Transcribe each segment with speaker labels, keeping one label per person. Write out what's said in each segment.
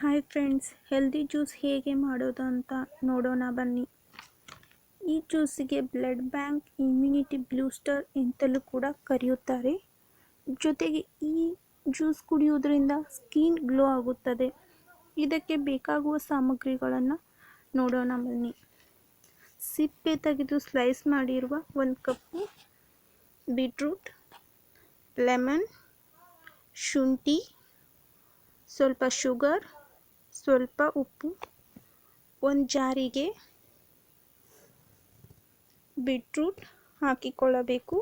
Speaker 1: Hi friends, healthy juice ಹೇಗೆ ಮಾಡೋದು ಅಂತ ನೋಡೋಣ ಬನ್ನಿ. ಈ ಜ್ಯೂಸಿಗೆ ಬ್ಲಡ್ ಬ್ಯಾಂಕ್, ಇಮ್ಯುನಿಟಿ ಬೂಸ್ಟರ್ ಎಂತಲೂ ಕೂಡ ಕರೆಯುತ್ತಾರೆ. ಜೊತೆಗೆ ಈ ಜ್ಯೂಸ್ ಕುಡಿಯುವುದರಿಂದ ಸ್ಕಿನ್ ಗ್ಲೋ ಆಗುತ್ತದೆ. ಇದಕ್ಕೆ ಬೇಕಾಗುವ ಸಾಮಗ್ರಿಗಳನ್ನು ನೋಡೋಣ ಬನ್ನಿ. ಸಿಪ್ಪೆ ತೆಗೆದು ಸ್ಲೈಸ್ ಮಾಡಿರುವ 1 ಕಪ್ಪು ಬೀಟ್ರೂಟ್, ಲೆಮನ್, ಶುಂಠಿ, ಸ್ವಲ್ಪ ಶುಗರ್, ಸ್ವಲ್ಪ ಉಪ್ಪು, ಒಂದು ಜಾರಿಗೆ ಬೀಟ್ರೂಟ್ ಹಾಕಿಕೊಳ್ಳಬೇಕು.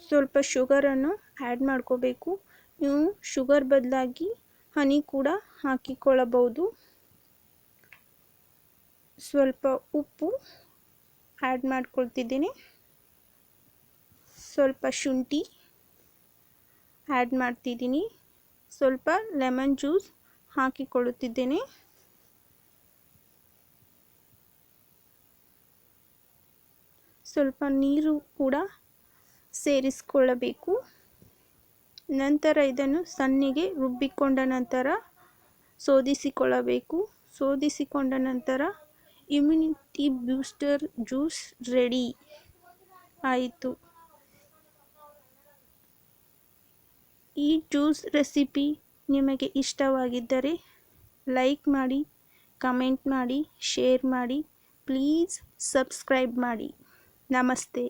Speaker 1: ಸ್ವಲ್ಪ ಶುಗರನ್ನು ಆ್ಯಡ್ ಮಾಡ್ಕೋಬೇಕು. ನೀವು ಶುಗರ್ ಬದಲಾಗಿ ಹನಿ ಕೂಡ ಹಾಕಿಕೊಳ್ಳಬಹುದು. ಸ್ವಲ್ಪ ಉಪ್ಪು ಆ್ಯಡ್ ಮಾಡ್ಕೊಳ್ತಿದ್ದೀನಿ. ಸ್ವಲ್ಪ ಶುಂಠಿ ಆ್ಯಡ್ ಮಾಡ್ತಿದ್ದೀನಿ. ಸ್ವಲ್ಪ ಲೆಮನ್ ಜ್ಯೂಸ್ ಹಾಕಿಕೊಳ್ಳುತ್ತಿದ್ದೇನೆ. ಸ್ವಲ್ಪ ನೀರು ಕೂಡ ಸೇರಿಸಿಕೊಳ್ಳಬೇಕು. ನಂತರ ಇದನ್ನು ಸಣ್ಣಗೆ ರುಬ್ಬಿಕೊಂಡ ನಂತರ ಶೋಧಿಸಿಕೊಳ್ಳಬೇಕು. ಶೋಧಿಸಿಕೊಂಡ ನಂತರ ಇಮ್ಯುನಿಟಿ ಬೂಸ್ಟರ್ ಜ್ಯೂಸ್ ರೆಡಿ ಆಯಿತು. ಈ ಜ್ಯೂಸ್ ರೆಸಿಪಿ ನಿಮಗೆ ಇಷ್ಟವಾಗಿದ್ದರೆ ಲೈಕ್ ಮಾಡಿ, ಕಮೆಂಟ್ ಮಾಡಿ, ಶೇರ್ ಮಾಡಿ. ಪ್ಲೀಸ್ ಸಬ್ಸ್ಕ್ರೈಬ್ ಮಾಡಿ. ನಮಸ್ತೆ.